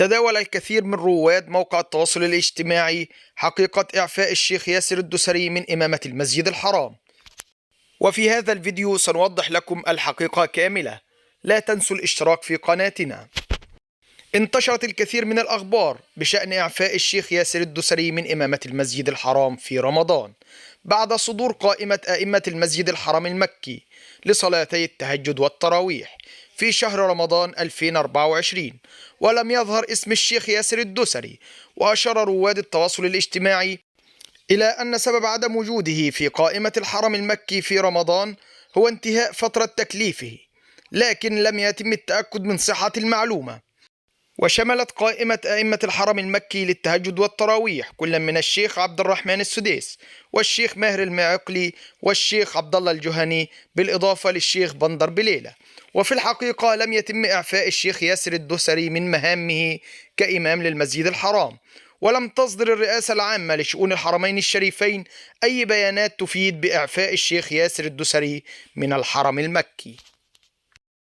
تداول الكثير من رواد موقع التواصل الاجتماعي حقيقة إعفاء الشيخ ياسر الدوسري من إمامة المسجد الحرام، وفي هذا الفيديو سنوضح لكم الحقيقة كاملة. لا تنسوا الاشتراك في قناتنا. انتشرت الكثير من الأخبار بشأن إعفاء الشيخ ياسر الدوسري من إمامة المسجد الحرام في رمضان بعد صدور قائمة أئمة المسجد الحرام المكي لصلاتي التهجد والتراويح في شهر رمضان 2024، ولم يظهر اسم الشيخ ياسر الدوسري. وأشار رواد التواصل الاجتماعي إلى أن سبب عدم وجوده في قائمة الحرم المكي في رمضان هو انتهاء فترة تكليفه، لكن لم يتم التأكد من صحة المعلومة. وشملت قائمة أئمة الحرم المكي للتهجد والتراويح كل من الشيخ عبد الرحمن السديس والشيخ ماهر المعقلي والشيخ عبد الله الجهني بالإضافة للشيخ بندر بليلة. وفي الحقيقة لم يتم إعفاء الشيخ ياسر الدوسري من مهامه كإمام للمسجد الحرام، ولم تصدر الرئاسة العامة لشؤون الحرمين الشريفين أي بيانات تفيد بإعفاء الشيخ ياسر الدوسري من الحرم المكي.